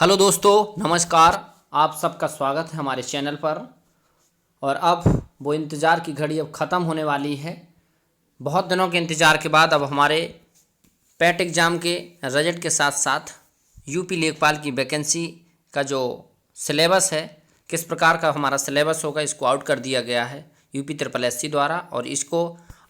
Hello दोस्तों, नमस्कार। आप सबका स्वागत है हमारे चैनल पर। और अब वो इंतज़ार की घड़ी अब ख़त्म होने वाली है। बहुत दिनों के इंतज़ार के बाद अब हमारे पेट एग्ज़ाम के रिजल्ट के साथ साथ यूपी लेखपाल की वैकेंसी का जो सिलेबस है, किस प्रकार का हमारा सिलेबस होगा, इसको आउट कर दिया गया है यूपी ट्रिपल एससी द्वारा। और इसको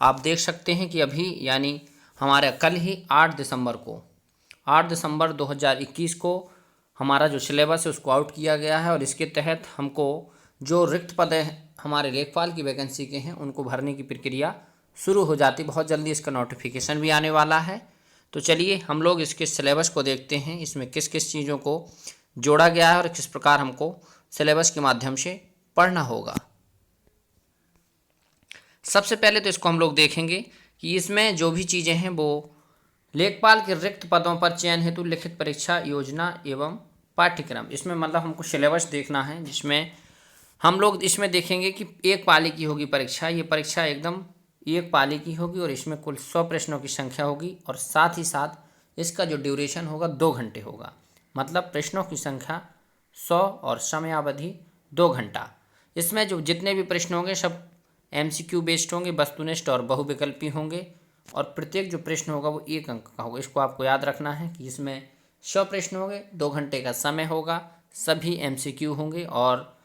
आप देख सकते हैं कि अभी यानी हमारे कल ही 8 दिसंबर 2021 को हमारा जो सिलेबस है उसको आउट किया गया है। और इसके तहत हमको जो रिक्त पद हैं हमारे लेखपाल की वैकेंसी के हैं उनको भरने की प्रक्रिया शुरू हो जाती। बहुत जल्दी इसका नोटिफिकेशन भी आने वाला है। तो चलिए हम लोग इसके सिलेबस को देखते हैं, इसमें किस किस चीज़ों को जोड़ा गया है और किस प्रकार हमको सिलेबस के माध्यम से पढ़ना होगा। सबसे पहले तो इसको हम लोग देखेंगे कि इसमें जो भी चीज़ें हैं वो लेखपाल के रिक्त पदों पर चयन हेतु लिखित परीक्षा योजना एवं पाठ्यक्रम, इसमें मतलब हमको सिलेबस देखना है, जिसमें हम लोग इसमें देखेंगे कि एक पाली की होगी परीक्षा। ये परीक्षा एकदम एक पाली की होगी और इसमें कुल 100 प्रश्नों की संख्या होगी और साथ ही साथ इसका जो ड्यूरेशन होगा 2 घंटे होगा। मतलब प्रश्नों की संख्या 100 और समयावधि 2 घंटा। इसमें जो जितने भी प्रश्न होंगे सब MCQ बेस्ड होंगे, वस्तुनिष्ठ और बहुविकल्पी होंगे। और प्रत्येक जो प्रश्न होगा वो 1 अंक का होगा। इसको आपको याद रखना है कि इसमें 100 प्रश्न होंगे, 2 घंटे का समय होगा, सभी MCQ होंगे और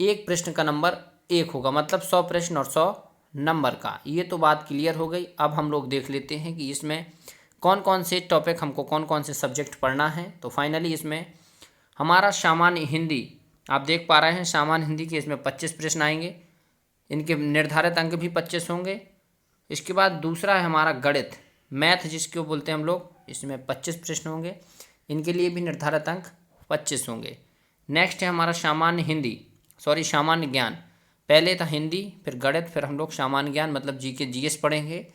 एक प्रश्न का नंबर 1 होगा। मतलब 100 प्रश्न और 100 नंबर का। ये तो बात क्लियर हो गई। अब हम लोग देख लेते हैं कि इसमें कौन कौन से टॉपिक हमको कौन कौन से सब्जेक्ट पढ़ना है। तो फाइनली इसमें हमारा सामान्य हिंदी, आप देख पा रहे हैं सामान्य हिंदी के इसमें 25 प्रश्न आएंगे। इनके निर्धारित अंक भी 25 होंगे। इसके बाद दूसरा है हमारा गणित, मैथ जिसको बोलते हैं हम लोग, इसमें 25 प्रश्न होंगे। इनके लिए भी निर्धारित अंक 25 होंगे। नेक्स्ट है हमारा सामान्य ज्ञान। पहले था हिंदी, फिर गणित, फिर हम लोग सामान्य ज्ञान मतलब GK GS पढ़ेंगे,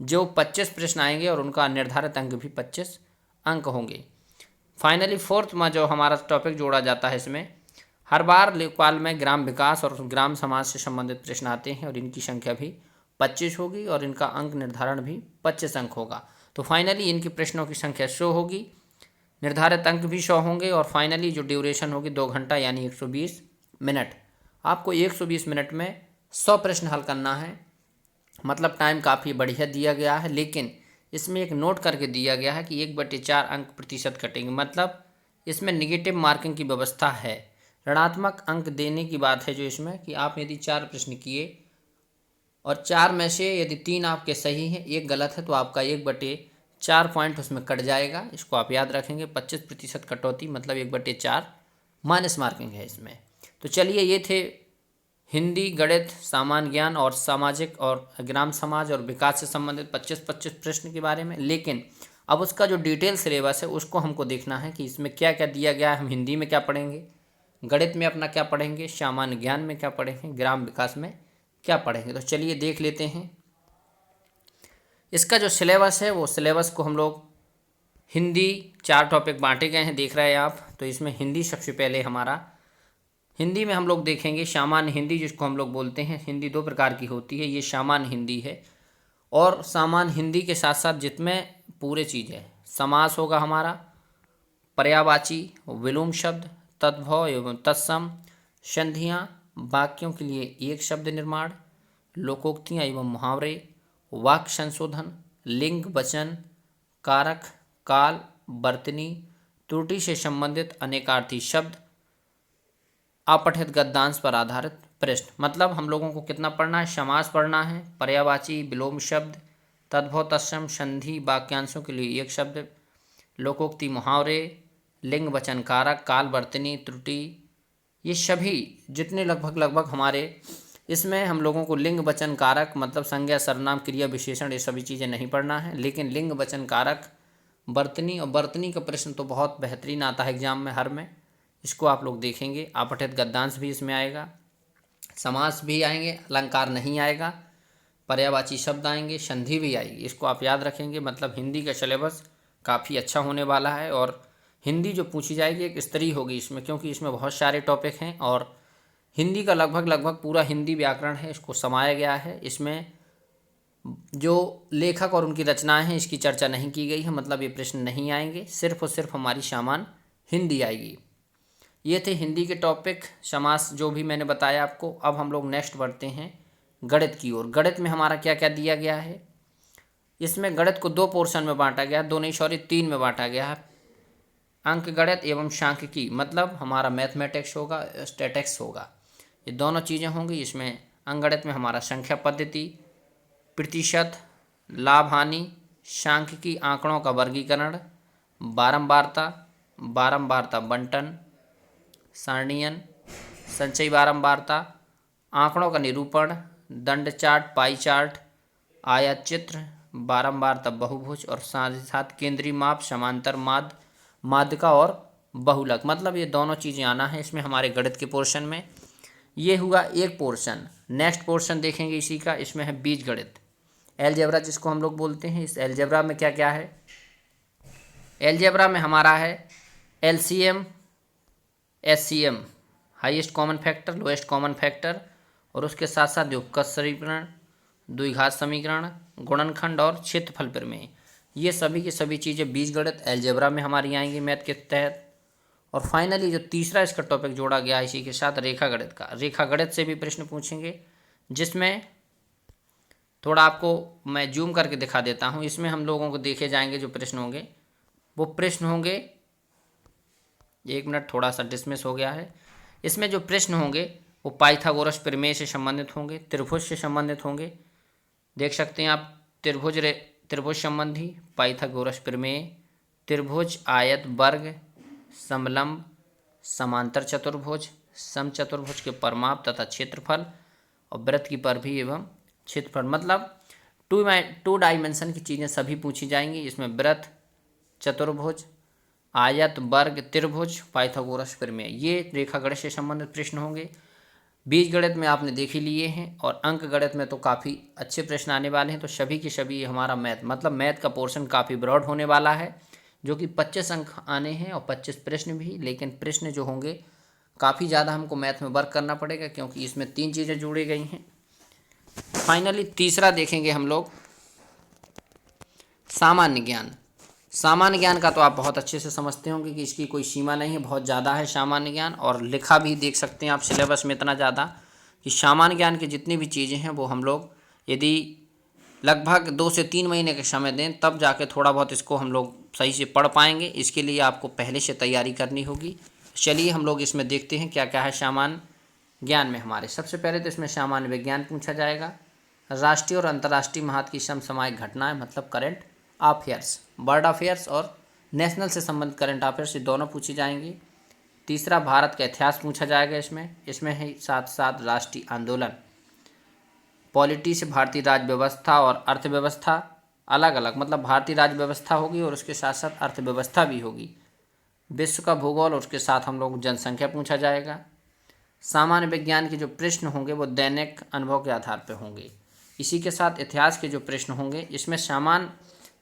जो 25 प्रश्न आएंगे और उनका निर्धारित अंक भी 25 अंक होंगे। फाइनली फोर्थ में जो हमारा टॉपिक जोड़ा जाता है, इसमें हर बार लेखपाल में ग्राम विकास और ग्राम समाज से संबंधित प्रश्न आते हैं और इनकी संख्या भी 25 होगी और इनका अंक निर्धारण भी 25 अंक होगा। तो फाइनली इनकी प्रश्नों की संख्या 100 होगी, निर्धारित अंक भी 100 होंगे और फाइनली जो ड्यूरेशन होगी 2 घंटा यानी 120 मिनट। आपको 120 मिनट में 100 प्रश्न हल करना है। मतलब टाइम काफ़ी बढ़िया दिया गया है, लेकिन इसमें एक नोट करके दिया गया है कि 1/4 अंक प्रतिशत कटेंगे। मतलब इसमें निगेटिव मार्किंग की व्यवस्था है, ऋणात्मक अंक देने की बात है जो इसमें कि आप यदि 4 प्रश्न किए और 4 में से यदि 3 आपके सही हैं, 1 गलत है, तो आपका 1/4 पॉइंट उसमें कट जाएगा। इसको आप याद रखेंगे। 25% कटौती मतलब 1/4 माइनस मार्किंग है इसमें। तो चलिए, ये थे हिंदी, गणित, सामान्य ज्ञान और सामाजिक और ग्राम समाज और विकास से संबंधित 25-25 प्रश्न के बारे में। लेकिन अब उसका जो डिटेल सिलेबस है उसको हमको देखना है कि इसमें क्या क्या दिया गया है। हम हिंदी में क्या पढ़ेंगे, गणित में अपना क्या पढ़ेंगे, सामान्य ज्ञान में क्या पढ़ेंगे, ग्राम विकास में क्या पढ़ेंगे। तो चलिए देख लेते हैं। इसका जो सिलेबस है वो सिलेबस को हम लोग हिंदी 4 टॉपिक बांटे गए हैं, देख रहे हैं आप। तो इसमें हिंदी सबसे पहले हमारा, हिंदी में हम लोग देखेंगे सामान्य हिंदी जिसको हम लोग बोलते हैं। हिंदी 2 प्रकार की होती है, ये सामान्य हिंदी है। और सामान्य हिंदी के साथ साथ जितमें पूरे चीज़ है, समास होगा हमारा, पर्यायवाची, विलोम शब्द, तद्भव एवं तत्सम, संधियाँ, वाक्यों के लिए एक शब्द निर्माण, लोकोक्तियाँ एवं मुहावरे, वाक्य संशोधन, लिंग वचन, कारक, काल, वर्तनी, त्रुटि से संबंधित अनेकार्थी शब्द, अपठित गद्यांश पर आधारित प्रश्न। मतलब हम लोगों को कितना पढ़ना है, समास पढ़ना है, पर्यायवाची, विलोम शब्द, तद्भव तत्सम, संधि, वाक्यांशों के लिए एक शब्द, लोकोक्ति, मुहावरे, लिंग वचन, कारक, काल, वर्तनी, त्रुटि, ये सभी जितने लगभग हमारे इसमें हम लोगों को लिंग वचन कारक मतलब संज्ञा, सर्वनाम, क्रिया, विशेषण, ये सभी चीज़ें नहीं पढ़ना है। लेकिन लिंग वचन कारक, वर्तनी, और वर्तनी का प्रश्न तो बहुत बेहतरीन आता है एग्जाम में हर में, इसको आप लोग देखेंगे। अपठित गद्यांश भी इसमें आएगा, समास भी आएंगे, अलंकार नहीं आएगा, पर्यायवाची शब्द आएंगे, संधि भी आएगी। इसको आप याद रखेंगे। मतलब हिंदी का सिलेबस काफ़ी अच्छा होने वाला है। और हिंदी जो पूछी जाएगी एक स्तरीय होगी इसमें, क्योंकि इसमें बहुत सारे टॉपिक हैं और हिंदी का लगभग पूरा हिंदी व्याकरण है, इसको समाया गया है। इसमें जो लेखक और उनकी रचनाएं हैं इसकी चर्चा नहीं की गई है, मतलब ये प्रश्न नहीं आएंगे। सिर्फ और सिर्फ हमारी सामान्य हिंदी आएगी। ये थे हिंदी के टॉपिक, समास जो भी मैंने बताया आपको। अब हम लोग नेक्स्ट बढ़ते हैं गणित की ओर। गणित में हमारा क्या क्या दिया गया है। इसमें गणित को 2 पोर्शन में बांटा गया, 2 नहीं सॉरी 3 में बांटा गया है। अंक गणित एवं सांख्यिकी, मतलब हमारा मैथमेटिक्स होगा, स्टैटिक्स होगा, ये दोनों चीज़ें होंगी। इसमें अंक गणित में हमारा संख्या पद्धति, प्रतिशत, लाभ हानि, सांख्यिकी आंकड़ों का वर्गीकरण, बारंबारता, बारंबारता बंटन, सारणीयन, संचयी बारंबारता, आंकड़ों का निरूपण, दंड चार्ट, पाई चार्ट, आयत चित्र, बारंबारता बहुभुज और साथ ही साथ केंद्रीय माप, समांतर माध्यिका और बहुलक, मतलब ये दोनों चीज़ें आना है इसमें हमारे गणित के पोर्शन में। ये हुआ एक पोर्शन। नेक्स्ट पोर्शन देखेंगे इसी का, इसमें है बीज गणित, एलजेब्रा जिसको हम लोग बोलते हैं। इस एलजेब्रा में क्या क्या है। एलजेब्रा में हमारा है LCM, HCM, highest common factor, lowest common factor, और उसके साथ साथ द्विघात समीकरण, द्विघात समीकरण, गुणनखंड और क्षेत्रफल प्रमेय, ये सभी की सभी चीज़ें बीजगणित एलजेब्रा में हमारी आएंगी मैथ के तहत। और फाइनली जो तीसरा इसका टॉपिक जोड़ा गया है इसी के साथ, रेखा गणित का। रेखा गणित से भी प्रश्न पूछेंगे, जिसमें थोड़ा आपको मैं जूम करके दिखा देता हूँ। इसमें हम लोगों को देखे जाएंगे जो प्रश्न होंगे, वो प्रश्न होंगे, 1 मिनट थोड़ा सा डिसमिस हो गया है। इसमें जो प्रश्न होंगे वो पाइथागोरस प्रमेय से संबंधित होंगे, त्रिभुज से संबंधित होंगे। देख सकते हैं आप, त्रिभुज संबंधी, पाइथागोरस प्रमेय, त्रिभुज, आयत, वर्ग, समलंब, समांतर चतुर्भुज, समचतुर्भुज के परमाप तथा क्षेत्रफल, और वृत्त की परिधि एवं क्षेत्रफल, मतलब 2 डायमेंशन की चीज़ें सभी पूछी जाएंगी। इसमें वृत्त, चतुर्भुज, आयत, वर्ग, त्रिभुज, पाइथागोरस प्रमेय, ये रेखा गणित से संबंधित प्रश्न होंगे। बीज गणित में आपने देख ही लिए हैं, और अंक गणित में तो काफ़ी अच्छे प्रश्न आने वाले हैं। तो सभी के सभी हमारा मैथ, मतलब मैथ का पोर्शन काफ़ी ब्रॉड होने वाला है, जो कि 25 अंक आने हैं और 25 प्रश्न भी। लेकिन प्रश्न जो होंगे काफ़ी ज़्यादा हमको मैथ में वर्क करना पड़ेगा, क्योंकि इसमें 3 चीज़ें जुड़ी गई हैं। फाइनली तीसरा देखेंगे हम लोग सामान्य ज्ञान। सामान्य ज्ञान का तो आप बहुत अच्छे से समझते होंगे कि इसकी कोई सीमा नहीं है, बहुत ज़्यादा है सामान्य ज्ञान। और लिखा भी देख सकते हैं आप सिलेबस में इतना ज़्यादा कि सामान्य ज्ञान की जितनी भी चीज़ें हैं वो हम लोग यदि लगभग 2 से 3 महीने का समय दें तब जाके थोड़ा बहुत इसको हम लोग सही से पढ़ पाएंगे। इसके लिए आपको पहले से तैयारी करनी होगी। चलिए हम लोग इसमें देखते हैं क्या क्या है सामान्य ज्ञान में हमारे। सबसे पहले तो इसमें सामान्य विज्ञान पूछा जाएगा, राष्ट्रीय और अंतर्राष्ट्रीय महत्व की समसामयिक घटनाएं, मतलब करंट अफेयर्स, वर्ल्ड अफेयर्स और नेशनल से संबंधित करंट अफेयर्स, ये दोनों पूछी जाएंगी। तीसरा भारत का इतिहास पूछा जाएगा इसमें है साथ साथ राष्ट्रीय आंदोलन, पॉलिटी से भारतीय राज्य व्यवस्था और अर्थव्यवस्था अलग अलग, मतलब भारतीय राज्य व्यवस्था होगी और उसके साथ साथ अर्थव्यवस्था भी होगी। विश्व का भूगोल और उसके साथ हम लोग जनसंख्या पूछा जाएगा। सामान्य विज्ञान के जो प्रश्न होंगे वो दैनिक अनुभव के आधार पर होंगे। इसी के साथ इतिहास के जो प्रश्न होंगे, इसमें सामान्य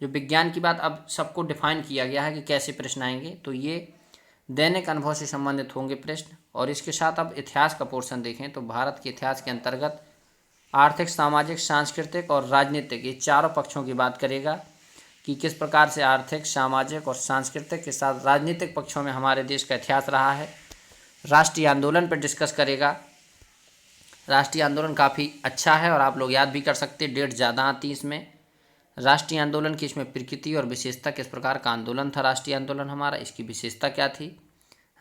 जो विज्ञान की बात अब सबको डिफाइन किया गया है कि कैसे प्रश्न आएंगे, तो ये दैनिक अनुभव से संबंधित होंगे प्रश्न। और इसके साथ अब इतिहास का पोर्शन देखें तो भारत के इतिहास के अंतर्गत आर्थिक, सामाजिक, सांस्कृतिक और राजनीतिक, ये चारों पक्षों की बात करेगा कि किस प्रकार से आर्थिक, सामाजिक और सांस्कृतिक के साथ राजनीतिक पक्षों में हमारे देश का इतिहास रहा है। राष्ट्रीय आंदोलन पर डिस्कस करेगा। राष्ट्रीय आंदोलन काफ़ी अच्छा है और आप लोग याद भी कर सकते हैं, डेट ज़्यादा आती है इसमें। राष्ट्रीय आंदोलन की इसमें प्रकृति और विशेषता, किस प्रकार का आंदोलन था राष्ट्रीय आंदोलन हमारा, इसकी विशेषता क्या थी।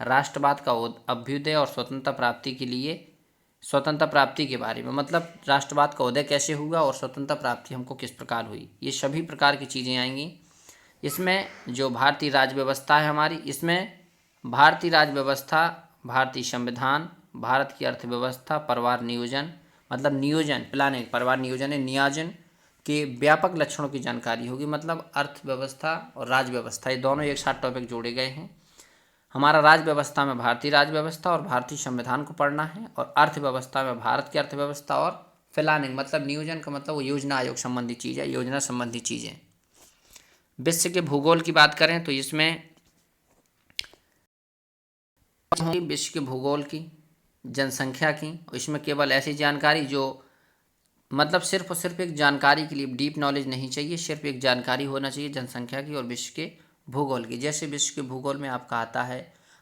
राष्ट्रवाद का अभ्युदय और स्वतंत्रता प्राप्ति के लिए, स्वतंत्रता प्राप्ति के बारे में, मतलब राष्ट्रवाद का उदय कैसे हुआ और स्वतंत्रता प्राप्ति हमको किस प्रकार हुई, ये सभी प्रकार की चीज़ें आएंगी। इसमें जो भारतीय राज्य व्यवस्था है हमारी, इसमें भारतीय राज्य व्यवस्था, भारतीय संविधान, भारत की अर्थव्यवस्था, परिवार नियोजन, मतलब नियोजन, प्लानिंग, परिवार नियोजन है, नियोजन के व्यापक लक्षणों की जानकारी होगी, मतलब अर्थव्यवस्था और राज्य व्यवस्था, ये दोनों एक साथ टॉपिक जोड़े गए हैं। हमारा राज्य व्यवस्था में भारतीय राज्य व्यवस्था और भारतीय संविधान को पढ़ना है, और अर्थव्यवस्था में भारत की अर्थव्यवस्था और प्लानिंग, मतलब नियोजन का मतलब वो योजना आयोग संबंधी चीज़ है, योजना संबंधी चीज़ें। विश्व के भूगोल की बात करें तो इसमें विश्व के भूगोल की, जनसंख्या की, इसमें केवल ऐसी जानकारी जो मतलब सिर्फ और सिर्फ एक जानकारी के लिए डीप नॉलेज नहीं चाहिए, सिर्फ एक जानकारी होना चाहिए जनसंख्या की और विश्व के भूगोल की। जैसे विश्व के भूगोल में आपका आता है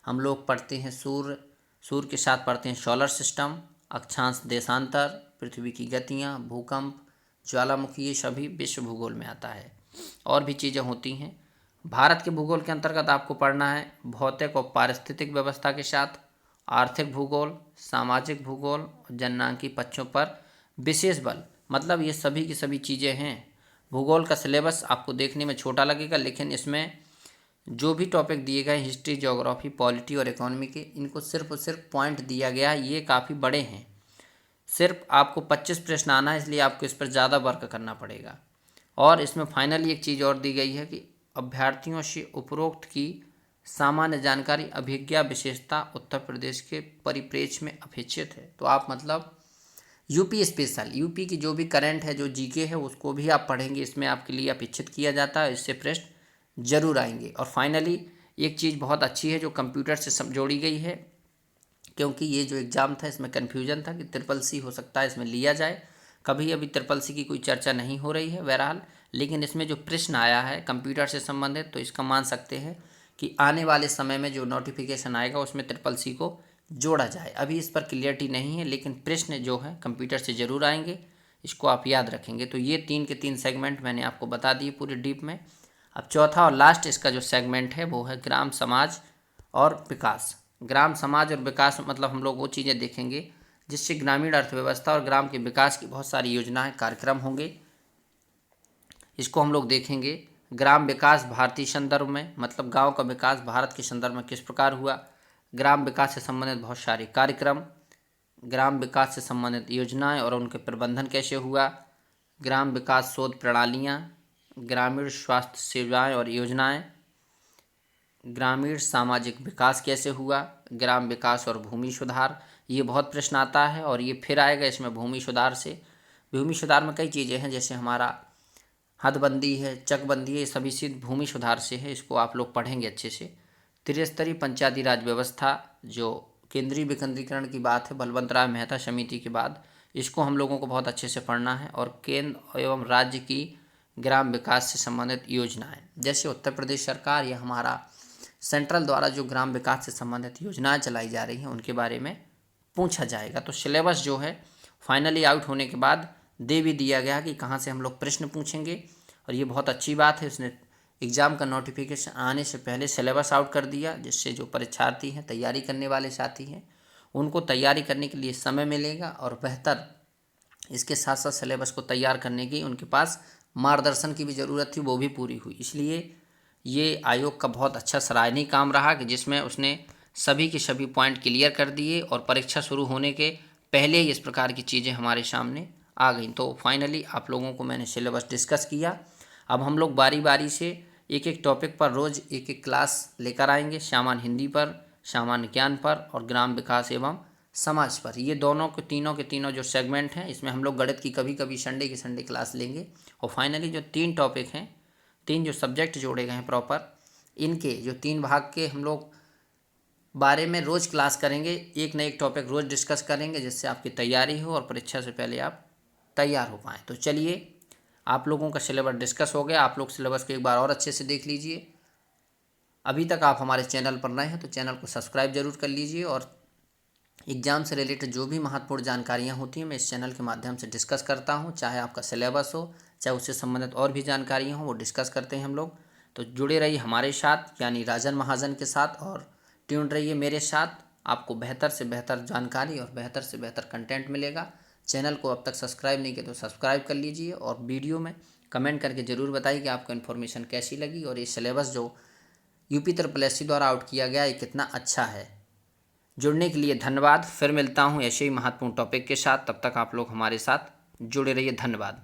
हम लोग पढ़ते हैं सूर्य के साथ पढ़ते हैं सोलर सिस्टम, अक्षांश देशांतर, पृथ्वी की गतियाँ, भूकंप, ज्वालामुखी, ये सभी विश्व भूगोल में आता है। और भी चीज़ें होती हैं। भारत के भूगोल के अंतर्गत आपको पढ़ना है भौतिक और पारिस्थितिक व्यवस्था के साथ आर्थिक भूगोल, सामाजिक भूगोल और जननांकी पक्षों पर विशेष बल। मतलब ये सभी की सभी चीज़ें हैं। भूगोल का सिलेबस आपको देखने में छोटा लगेगा, लेकिन इसमें जो भी टॉपिक दिए गए हिस्ट्री, ज्योग्राफी, पॉलिटी और इकोनॉमी के, इनको सिर्फ और सिर्फ पॉइंट दिया गया है, ये काफ़ी बड़े हैं। सिर्फ आपको 25 प्रश्न आना है, इसलिए आपको इस पर ज़्यादा वर्क करना पड़ेगा। और इसमें फाइनली एक चीज़ और दी गई है कि अभ्यर्थियों से उपरोक्त की सामान्य जानकारी अभिज्ञा विशेषता उत्तर प्रदेश के परिप्रेक्ष्य में अपेक्षित है। तो आप मतलब यूपी स्पेशल, यूपी की जो भी करंट है, जो जीके है, उसको भी आप पढ़ेंगे। इसमें आपके लिए अपेक्षित किया जाता है, इससे प्रश्न जरूर आएंगे। और फाइनली एक चीज़ बहुत अच्छी है जो कंप्यूटर से जोड़ी गई है, क्योंकि ये जो एग्ज़ाम था इसमें कन्फ्यूजन था कि ट्रिपल सी हो सकता है इसमें लिया जाए। कभी अभी ट्रिपल सी की कोई चर्चा नहीं हो रही है बहरहाल, लेकिन इसमें जो प्रश्न आया है कंप्यूटर से संबंधित, तो इसका मान सकते हैं कि आने वाले समय में जो नोटिफिकेशन आएगा उसमें ट्रिपल सी को जोड़ा जाए। अभी इस पर क्लियरिटी नहीं है, लेकिन प्रश्न जो है कंप्यूटर से ज़रूर आएंगे, इसको आप याद रखेंगे। तो ये 3 के 3 सेगमेंट मैंने आपको बता दिए पूरे डीप में। अब चौथा और लास्ट इसका जो सेगमेंट है वो है ग्राम समाज और विकास। ग्राम समाज और विकास मतलब हम लोग वो चीज़ें देखेंगे जिससे ग्रामीण अर्थव्यवस्था और ग्राम के विकास की बहुत सारी योजनाएं, कार्यक्रम होंगे। इसको हम लोग देखेंगे। ग्राम विकास भारतीय संदर्भ में, मतलब गांव का विकास भारत के संदर्भ में किस प्रकार हुआ, ग्राम विकास से संबंधित बहुत सारे कार्यक्रम, ग्राम विकास से संबंधित योजनाएं और उनके प्रबंधन कैसे हुआ, ग्राम विकास शोध प्रणालियाँ, ग्रामीण स्वास्थ्य सेवाएं और योजनाएं, ग्रामीण सामाजिक विकास कैसे हुआ, ग्राम विकास और भूमि सुधार। ये बहुत प्रश्न आता है और ये फिर आएगा इसमें भूमि सुधार से। भूमि सुधार में कई चीज़ें हैं, जैसे हमारा हदबंदी है, चकबंदी है, ये सभी चीज़ भूमि सुधार से है, इसको आप लोग पढ़ेंगे अच्छे से। त्रिस्तरीय पंचायती राज व्यवस्था, जो केंद्रीय विकेंद्रीकरण की बात है बलवंत राय मेहता समिति के बाद, इसको हम लोगों को बहुत अच्छे से पढ़ना है। और केंद्र एवं राज्य की ग्राम विकास से संबंधित योजनाएं, जैसे उत्तर प्रदेश सरकार या हमारा सेंट्रल द्वारा जो ग्राम विकास से संबंधित योजनाएं चलाई जा रही हैं उनके बारे में पूछा जाएगा। तो सिलेबस जो है फाइनली आउट होने के बाद दे भी दिया गया कि कहाँ से हम लोग प्रश्न पूछेंगे, और ये बहुत अच्छी बात है। उसने एग्ज़ाम का नोटिफिकेशन आने से पहले सिलेबस आउट कर दिया, जिससे जो परीक्षार्थी हैं, तैयारी करने वाले साथी हैं, उनको तैयारी करने के लिए समय मिलेगा और बेहतर इसके साथ साथ सिलेबस को तैयार करने की उनके पास मार्गदर्शन की भी ज़रूरत थी, वो भी पूरी हुई। इसलिए ये आयोग का बहुत अच्छा सराहनीय काम रहा कि जिसमें उसने सभी के सभी पॉइंट क्लियर कर दिए और परीक्षा शुरू होने के पहले ही इस प्रकार की चीज़ें हमारे सामने आ गई। तो फाइनली आप लोगों को मैंने सिलेबस डिस्कस किया। अब हम लोग बारी बारी से एक एक टॉपिक पर रोज़ एक एक क्लास लेकर आएंगे, सामान्य हिंदी पर, सामान्य ज्ञान पर और ग्राम विकास एवं समाज पर। ये दोनों के तीनों जो सेगमेंट हैं, इसमें हम लोग गणित की कभी कभी संडे की संडे क्लास लेंगे। और फाइनली जो 3 टॉपिक हैं, 3 जो सब्जेक्ट जोड़े गए हैं प्रॉपर, इनके जो 3 भाग के हम लोग बारे में रोज़ क्लास करेंगे। एक न एक टॉपिक रोज़ डिस्कस करेंगे, जिससे आपकी तैयारी हो और परीक्षा से पहले आप तैयार हो पाएँ। तो चलिए, आप लोगों का सिलेबस डिस्कस हो गया। आप लोग सिलेबस को एक बार और अच्छे से देख लीजिए। अभी तक आप हमारे चैनल पर नए हैं तो चैनल को सब्सक्राइब जरूर कर लीजिए। और एग्ज़ाम से रिलेटेड जो भी महत्वपूर्ण जानकारियाँ होती हैं मैं इस चैनल के माध्यम से डिस्कस करता हूँ, चाहे आपका सिलेबस हो, चाहे उससे संबंधित और भी जानकारियाँ हों, वो डिस्कस करते हैं हम लोग। तो जुड़े रहिए हमारे साथ, यानी राजन महाजन के साथ, और ट्यून रहिए मेरे साथ। आपको बेहतर से बेहतर जानकारी और बेहतर से बेहतर कंटेंट मिलेगा। चैनल को अब तक सब्सक्राइब नहीं किया तो सब्सक्राइब कर लीजिए, और वीडियो में कमेंट करके ज़रूर बताइए कि आपको इन्फॉर्मेशन कैसी लगी और ये सिलेबस जो यूपी SSC द्वारा आउट किया गया ये कितना अच्छा है। जुड़ने के लिए धन्यवाद। फिर मिलता हूँ ऐसे ही महत्वपूर्ण टॉपिक के साथ। तब तक आप लोग हमारे साथ जुड़े रहिए। धन्यवाद।